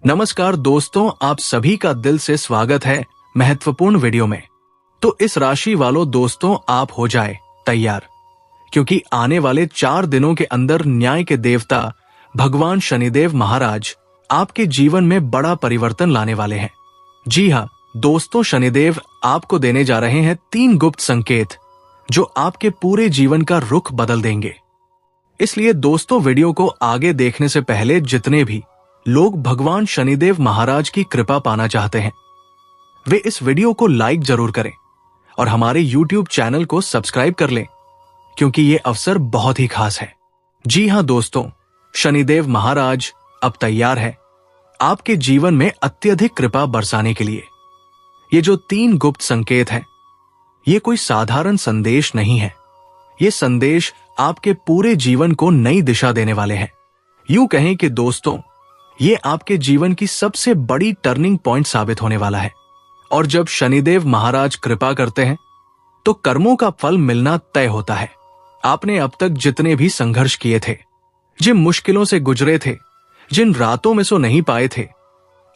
नमस्कार दोस्तों, आप सभी का दिल से स्वागत है महत्वपूर्ण वीडियो में। तो इस राशि वालों दोस्तों, आप हो जाए तैयार, क्योंकि आने वाले 4 दिनों के अंदर न्याय के देवता भगवान शनिदेव महाराज आपके जीवन में बड़ा परिवर्तन लाने वाले हैं। जी हाँ दोस्तों, शनिदेव आपको देने जा रहे हैं 3 गुप्त संकेत जो आपके पूरे जीवन का रुख बदल देंगे। इसलिए दोस्तों, वीडियो को आगे देखने से पहले जितने भी लोग भगवान शनिदेव महाराज की कृपा पाना चाहते हैं, वे इस वीडियो को लाइक जरूर करें और हमारे YouTube चैनल को सब्सक्राइब कर लें, क्योंकि ये अवसर बहुत ही खास है। जी हां दोस्तों, शनिदेव महाराज अब तैयार है आपके जीवन में अत्यधिक कृपा बरसाने के लिए। ये जो 3 गुप्त संकेत हैं, ये कोई साधारण संदेश नहीं है। ये संदेश आपके पूरे जीवन को नई दिशा देने वाले हैं। यूं कहें कि दोस्तों, ये आपके जीवन की सबसे बड़ी टर्निंग पॉइंट साबित होने वाला है। और जब शनिदेव महाराज कृपा करते हैं तो कर्मों का फल मिलना तय होता है। आपने अब तक जितने भी संघर्ष किए थे, जिन मुश्किलों से गुजरे थे, जिन रातों में सो नहीं पाए थे,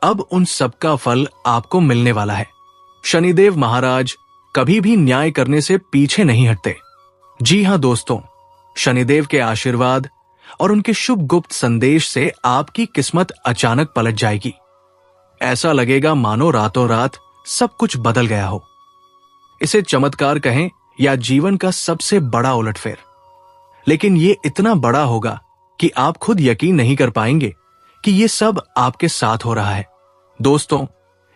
अब उन सबका फल आपको मिलने वाला है। शनिदेव महाराज कभी भी न्याय करने से पीछे नहीं हटते। जी हां दोस्तों, शनिदेव के आशीर्वाद और उनके शुभ गुप्त संदेश से आपकी किस्मत अचानक पलट जाएगी। ऐसा लगेगा मानो रातों रात सब कुछ बदल गया हो। इसे चमत्कार कहें या जीवन का सबसे बड़ा उलटफेर, लेकिन ये इतना बड़ा होगा कि आप खुद यकीन नहीं कर पाएंगे कि ये सब आपके साथ हो रहा है। दोस्तों,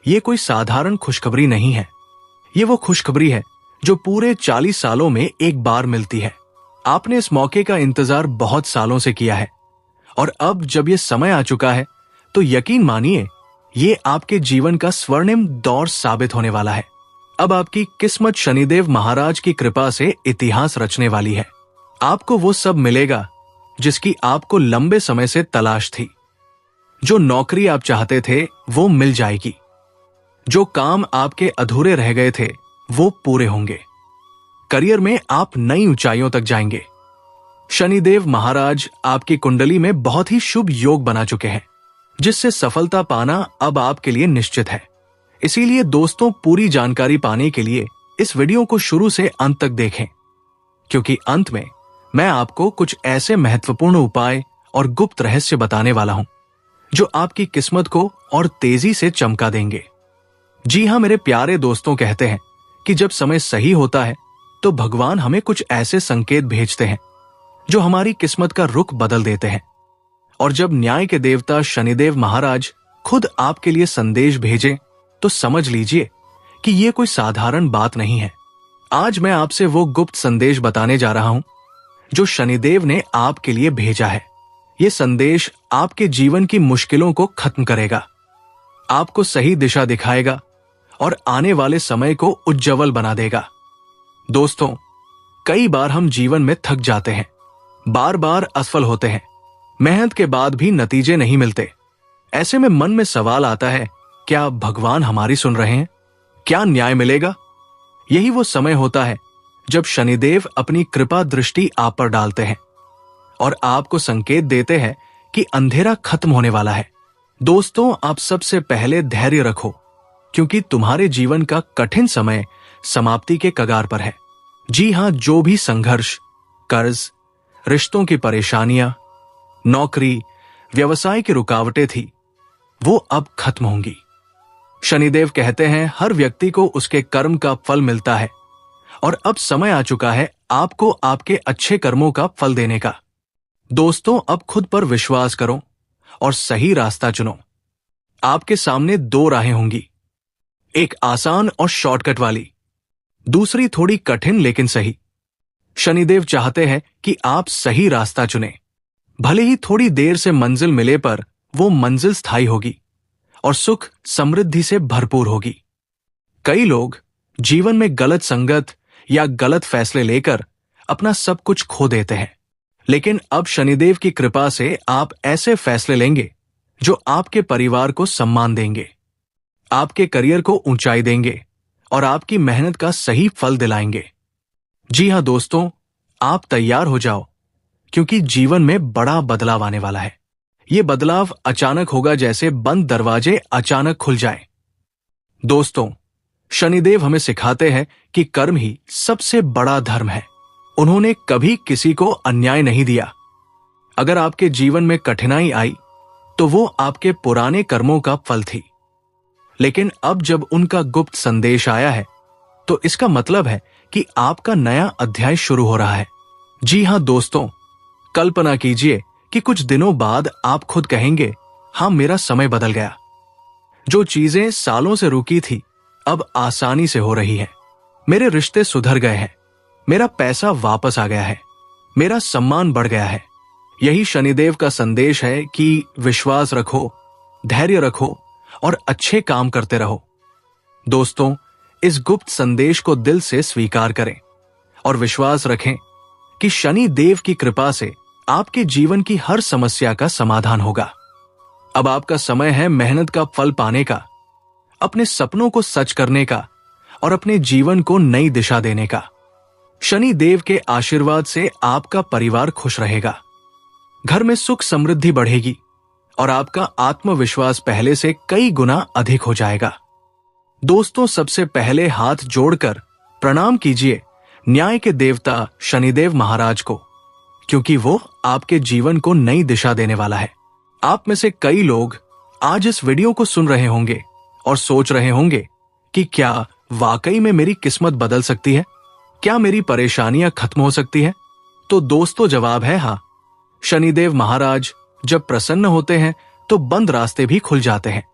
ये कोई साधारण खुशखबरी नहीं है। ये वो खुशखबरी है जो पूरे 40 सालों में एक बार मिलती है। आपने इस मौके का इंतजार बहुत सालों से किया है, और अब जब ये समय आ चुका है तो यकीन मानिए, ये आपके जीवन का स्वर्णिम दौर साबित होने वाला है। अब आपकी किस्मत शनिदेव महाराज की कृपा से इतिहास रचने वाली है। आपको वो सब मिलेगा जिसकी आपको लंबे समय से तलाश थी। जो नौकरी आप चाहते थे वो मिल जाएगी। जो काम आपके अधूरे रह गए थे वो पूरे होंगे। करियर में आप नई ऊंचाइयों तक जाएंगे। शनिदेव महाराज आपकी कुंडली में बहुत ही शुभ योग बना चुके हैं, जिससे सफलता पाना अब आपके लिए निश्चित है। इसीलिए दोस्तों, पूरी जानकारी पाने के लिए इस वीडियो को शुरू से अंत तक देखें, क्योंकि अंत में मैं आपको कुछ ऐसे महत्वपूर्ण उपाय और गुप्त रहस्य बताने वाला हूं जो आपकी किस्मत को और तेजी से चमका देंगे। जी हां मेरे प्यारे दोस्तों, कहते हैं कि जब समय सही होता है तो भगवान हमें कुछ ऐसे संकेत भेजते हैं जो हमारी किस्मत का रुख बदल देते हैं। और जब न्याय के देवता शनिदेव महाराज खुद आपके लिए संदेश भेजें तो समझ लीजिए कि यह कोई साधारण बात नहीं है। आज मैं आपसे वो गुप्त संदेश बताने जा रहा हूं जो शनिदेव ने आपके लिए भेजा है। यह संदेश आपके जीवन की मुश्किलों को खत्म करेगा, आपको सही दिशा दिखाएगा और आने वाले समय को उज्जवल बना देगा। दोस्तों, कई बार हम जीवन में थक जाते हैं, बार बार असफल होते हैं, मेहनत के बाद भी नतीजे नहीं मिलते। ऐसे में मन में सवाल आता है, क्या भगवान हमारी सुन रहे हैं? क्या न्याय मिलेगा? यही वो समय होता है जब शनिदेव अपनी कृपा दृष्टि आप पर डालते हैं और आपको संकेत देते हैं कि अंधेरा खत्म होने वाला है। दोस्तों, आप सबसे पहले धैर्य रखो, क्योंकि तुम्हारे जीवन का कठिन समय समाप्ति के कगार पर है। जी हां, जो भी संघर्ष, कर्ज, रिश्तों की परेशानियां, नौकरी, व्यवसाय की रुकावटें थी, वो अब खत्म होंगी। शनिदेव कहते हैं, हर व्यक्ति को उसके कर्म का फल मिलता है और अब समय आ चुका है आपको आपके अच्छे कर्मों का फल देने का। दोस्तों, अब खुद पर विश्वास करो और सही रास्ता चुनो। आपके सामने 2 राहें होंगी, एक आसान और शॉर्टकट वाली, दूसरी थोड़ी कठिन लेकिन सही। शनिदेव चाहते हैं कि आप सही रास्ता चुनें। भले ही थोड़ी देर से मंजिल मिले, पर वो मंजिल स्थायी होगी और सुख समृद्धि से भरपूर होगी। कई लोग जीवन में गलत संगत या गलत फैसले लेकर अपना सब कुछ खो देते हैं, लेकिन अब शनिदेव की कृपा से आप ऐसे फैसले लेंगे जो आपके परिवार को सम्मान देंगे, आपके करियर को ऊंचाई देंगे और आपकी मेहनत का सही फल दिलाएंगे। जी हां दोस्तों, आप तैयार हो जाओ, क्योंकि जीवन में बड़ा बदलाव आने वाला है। ये बदलाव अचानक होगा जैसे बंद दरवाजे अचानक खुल जाएं। दोस्तों, शनिदेव हमें सिखाते हैं कि कर्म ही सबसे बड़ा धर्म है। उन्होंने कभी किसी को अन्याय नहीं दिया। अगर आपके जीवन में कठिनाई आई तो वो आपके पुराने कर्मों का फल थी, लेकिन अब जब उनका गुप्त संदेश आया है तो इसका मतलब है कि आपका नया अध्याय शुरू हो रहा है। जी हां दोस्तों, कल्पना कीजिए कि कुछ दिनों बाद आप खुद कहेंगे, हां मेरा समय बदल गया। जो चीजें सालों से रुकी थी अब आसानी से हो रही है। मेरे रिश्ते सुधर गए हैं, मेरा पैसा वापस आ गया है, मेरा सम्मान बढ़ गया है। यही शनिदेव का संदेश है कि विश्वास रखो, धैर्य रखो और अच्छे काम करते रहो। दोस्तों, इस गुप्त संदेश को दिल से स्वीकार करें और विश्वास रखें कि शनि देव की कृपा से आपके जीवन की हर समस्या का समाधान होगा। अब आपका समय है मेहनत का फल पाने का, अपने सपनों को सच करने का और अपने जीवन को नई दिशा देने का। शनि देव के आशीर्वाद से आपका परिवार खुश रहेगा, घर में सुख समृद्धि बढ़ेगी और आपका आत्मविश्वास पहले से कई गुना अधिक हो जाएगा। दोस्तों, सबसे पहले हाथ जोड़कर प्रणाम कीजिए न्याय के देवता शनिदेव महाराज को, क्योंकि वो आपके जीवन को नई दिशा देने वाला है। आप में से कई लोग आज इस वीडियो को सुन रहे होंगे और सोच रहे होंगे कि क्या वाकई में मेरी किस्मत बदल सकती है, क्या मेरी परेशानियां खत्म हो सकती हैं? तो दोस्तों, जवाब है हाँ। शनिदेव महाराज जब प्रसन्न होते हैं तो बंद रास्ते भी खुल जाते हैं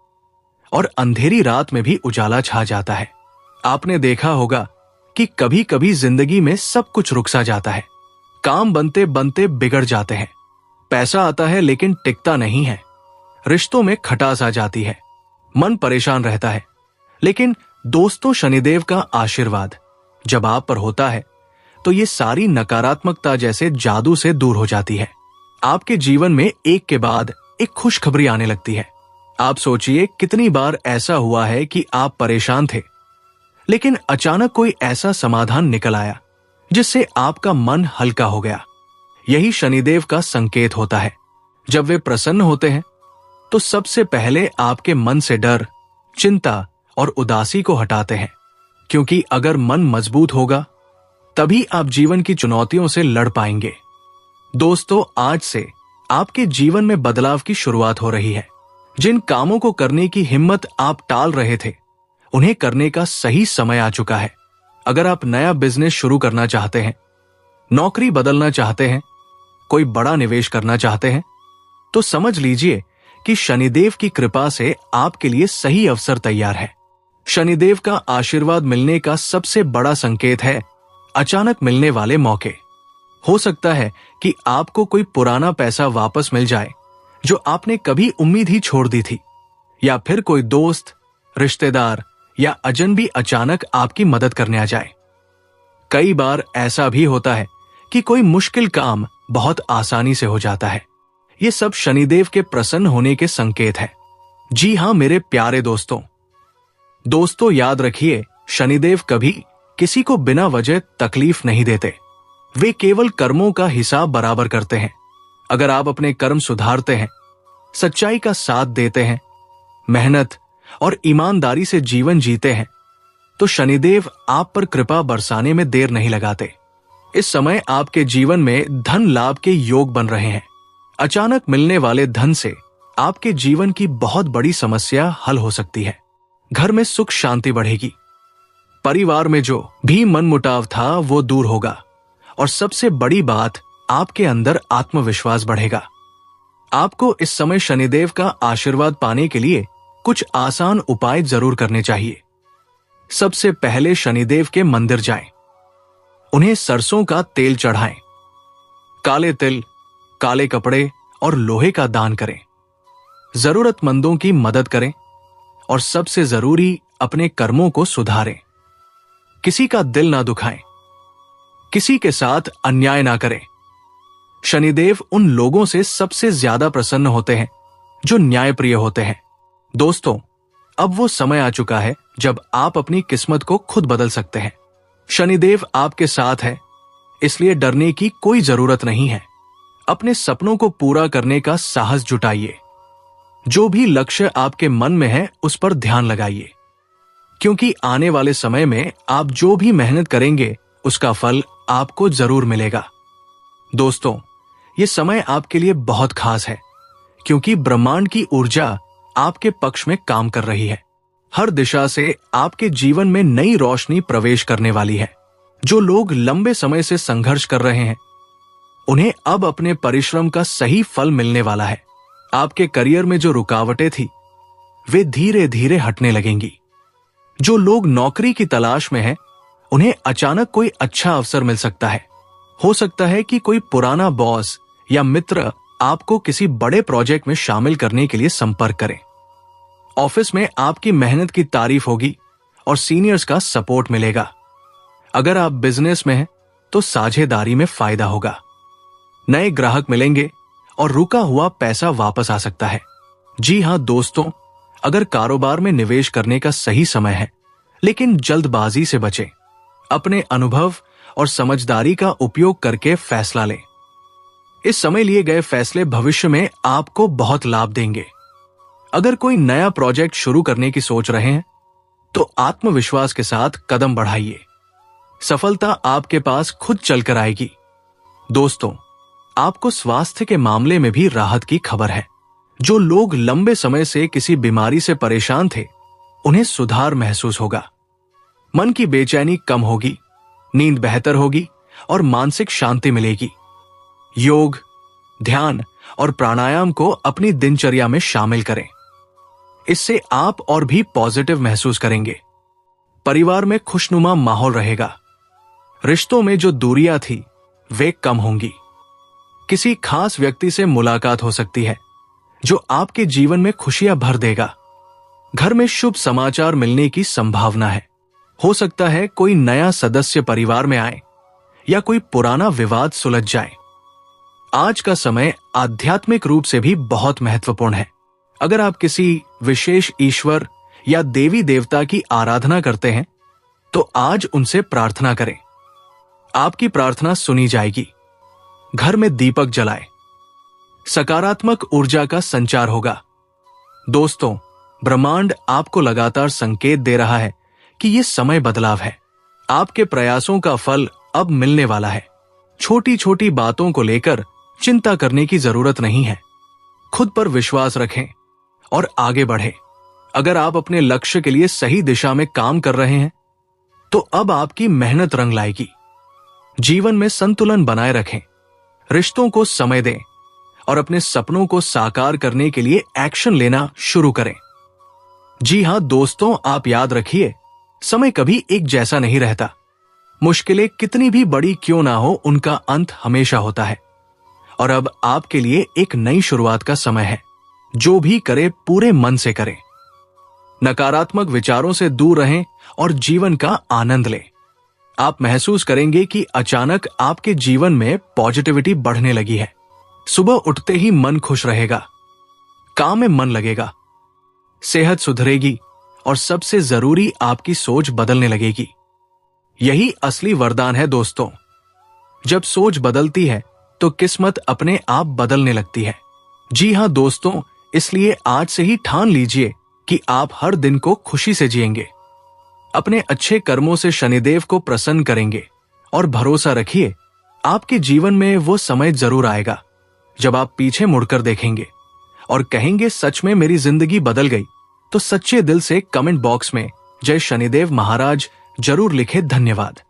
और अंधेरी रात में भी उजाला छा जाता है। आपने देखा होगा कि कभी कभी जिंदगी में सब कुछ रुक सा जाता है, काम बनते बनते बिगड़ जाते हैं, पैसा आता है लेकिन टिकता नहीं है, रिश्तों में खटास आ जाती है, मन परेशान रहता है। लेकिन दोस्तों, शनिदेव का आशीर्वाद जब आप पर होता है तो ये सारी नकारात्मकता जैसे जादू से दूर हो जाती है। आपके जीवन में एक के बाद एक खुशखबरी आने लगती है। आप सोचिए कितनी बार ऐसा हुआ है कि आप परेशान थे, लेकिन अचानक कोई ऐसा समाधान निकल आया जिससे आपका मन हल्का हो गया। यही शनिदेव का संकेत होता है। जब वे प्रसन्न होते हैं तो सबसे पहले आपके मन से डर, चिंता और उदासी को हटाते हैं, क्योंकि अगर मन मजबूत होगा तभी आप जीवन की चुनौतियों से लड़ पाएंगे। दोस्तों, आज से आपके जीवन में बदलाव की शुरुआत हो रही है। जिन कामों को करने की हिम्मत आप टाल रहे थे, उन्हें करने का सही समय आ चुका है। अगर आप नया बिजनेस शुरू करना चाहते हैं, नौकरी बदलना चाहते हैं, कोई बड़ा निवेश करना चाहते हैं, तो समझ लीजिए कि शनिदेव की कृपा से आपके लिए सही अवसर तैयार है। शनिदेव का आशीर्वाद मिलने का सबसे बड़ा संकेत है अचानक मिलने वाले मौके। हो सकता है कि आपको कोई पुराना पैसा वापस मिल जाए जो आपने कभी उम्मीद ही छोड़ दी थी, या फिर कोई दोस्त, रिश्तेदार या अजनबी अचानक आपकी मदद करने आ जाए। कई बार ऐसा भी होता है कि कोई मुश्किल काम बहुत आसानी से हो जाता है। ये सब शनिदेव के प्रसन्न होने के संकेत है। जी हां मेरे प्यारे दोस्तों, याद रखिए, शनिदेव कभी किसी को बिना वजह तकलीफ नहीं देते। वे केवल कर्मों का हिसाब बराबर करते हैं। अगर आप अपने कर्म सुधारते हैं, सच्चाई का साथ देते हैं, मेहनत और ईमानदारी से जीवन जीते हैं, तो शनिदेव आप पर कृपा बरसाने में देर नहीं लगाते। इस समय आपके जीवन में धन लाभ के योग बन रहे हैं। अचानक मिलने वाले धन से आपके जीवन की बहुत बड़ी समस्या हल हो सकती है। घर में सुख शांति बढ़ेगी, परिवार में जो भी मनमुटाव था वो दूर होगा और सबसे बड़ी बात, आपके अंदर आत्मविश्वास बढ़ेगा। आपको इस समय शनिदेव का आशीर्वाद पाने के लिए कुछ आसान उपाय जरूर करने चाहिए। सबसे पहले शनिदेव के मंदिर जाएं, उन्हें सरसों का तेल चढ़ाएं, काले तिल, काले कपड़े और लोहे का दान करें, जरूरतमंदों की मदद करें और सबसे जरूरी, अपने कर्मों को सुधारें। किसी का दिल ना दुखाएं, किसी के साथ अन्याय ना करें। शनिदेव उन लोगों से सबसे ज्यादा प्रसन्न होते हैं जो न्यायप्रिय होते हैं। दोस्तों, अब वो समय आ चुका है जब आप अपनी किस्मत को खुद बदल सकते हैं। शनिदेव आपके साथ है, इसलिए डरने की कोई जरूरत नहीं है। अपने सपनों को पूरा करने का साहस जुटाइए। जो भी लक्ष्य आपके मन में है उस पर ध्यान लगाइए, क्योंकि आने वाले समय में आप जो भी मेहनत करेंगे उसका फल आपको जरूर मिलेगा। दोस्तों, ये समय आपके लिए बहुत खास है, क्योंकि ब्रह्मांड की ऊर्जा आपके पक्ष में काम कर रही है। हर दिशा से आपके जीवन में नई रोशनी प्रवेश करने वाली है। जो लोग लंबे समय से संघर्ष कर रहे हैं, उन्हें अब अपने परिश्रम का सही फल मिलने वाला है। आपके करियर में जो रुकावटें थी, वे धीरे धीरे हटने लगेंगी। जो लोग नौकरी की तलाश में हैं, उन्हें अचानक कोई अच्छा अवसर मिल सकता है। हो सकता है कि कोई पुराना बॉस या मित्र आपको किसी बड़े प्रोजेक्ट में शामिल करने के लिए संपर्क करें। ऑफिस में आपकी मेहनत की तारीफ होगी और सीनियर्स का सपोर्ट मिलेगा। अगर आप बिजनेस में हैं तो साझेदारी में फायदा होगा। नए ग्राहक मिलेंगे और रुका हुआ पैसा वापस आ सकता है। जी हां दोस्तों, अगर कारोबार में निवेश करने का सही समय है, लेकिन जल्दबाजी से बचें। अपने अनुभव और समझदारी का उपयोग करके फैसला लें। इस समय लिए गए फैसले भविष्य में आपको बहुत लाभ देंगे। अगर कोई नया प्रोजेक्ट शुरू करने की सोच रहे हैं तो आत्मविश्वास के साथ कदम बढ़ाइए। सफलता आपके पास खुद चलकर आएगी। दोस्तों, आपको स्वास्थ्य के मामले में भी राहत की खबर है। जो लोग लंबे समय से किसी बीमारी से परेशान थे, उन्हें सुधार महसूस होगा। मन की बेचैनी कम होगी, नींद बेहतर होगी और मानसिक शांति मिलेगी। योग, ध्यान और प्राणायाम को अपनी दिनचर्या में शामिल करें। इससे आप और भी पॉजिटिव महसूस करेंगे। परिवार में खुशनुमा माहौल रहेगा। रिश्तों में जो दूरियां थी, वे कम होंगी। किसी खास व्यक्ति से मुलाकात हो सकती है जो आपके जीवन में खुशियां भर देगा। घर में शुभ समाचार मिलने की संभावना है। हो सकता है कोई नया सदस्य परिवार में आए या कोई पुराना विवाद सुलझ जाए। आज का समय आध्यात्मिक रूप से भी बहुत महत्वपूर्ण है। अगर आप किसी विशेष ईश्वर या देवी देवता की आराधना करते हैं तो आज उनसे प्रार्थना करें। आपकी प्रार्थना सुनी जाएगी। घर में दीपक जलाएं। सकारात्मक ऊर्जा का संचार होगा। दोस्तों, ब्रह्मांड आपको लगातार संकेत दे रहा है कि यह समय बदलाव है। आपके प्रयासों का फल अब मिलने वाला है। छोटी छोटी बातों को लेकर चिंता करने की जरूरत नहीं है। खुद पर विश्वास रखें और आगे बढ़ें। अगर आप अपने लक्ष्य के लिए सही दिशा में काम कर रहे हैं तो अब आपकी मेहनत रंग लाएगी। जीवन में संतुलन बनाए रखें, रिश्तों को समय दें और अपने सपनों को साकार करने के लिए एक्शन लेना शुरू करें। जी हां दोस्तों, आप याद रखिए, समय कभी एक जैसा नहीं रहता। मुश्किलें कितनी भी बड़ी क्यों ना हो, उनका अंत हमेशा होता है। और अब आपके लिए एक नई शुरुआत का समय है। जो भी करे पूरे मन से करें। नकारात्मक विचारों से दूर रहें और जीवन का आनंद लें। आप महसूस करेंगे कि अचानक आपके जीवन में पॉजिटिविटी बढ़ने लगी है। सुबह उठते ही मन खुश रहेगा, काम में मन लगेगा, सेहत सुधरेगी और सबसे जरूरी आपकी सोच बदलने लगेगी। यही असली वरदान है दोस्तों। जब सोच बदलती है तो किस्मत अपने आप बदलने लगती है। जी हां दोस्तों, इसलिए आज से ही ठान लीजिए कि आप हर दिन को खुशी से जिएंगे। अपने अच्छे कर्मों से शनिदेव को प्रसन्न करेंगे और भरोसा रखिए, आपके जीवन में वो समय जरूर आएगा जब आप पीछे मुड़कर देखेंगे और कहेंगे सच में मेरी जिंदगी बदल गई। तो सच्चे दिल से कमेंट बॉक्स में जय शनिदेव महाराज जरूर लिखे। धन्यवाद।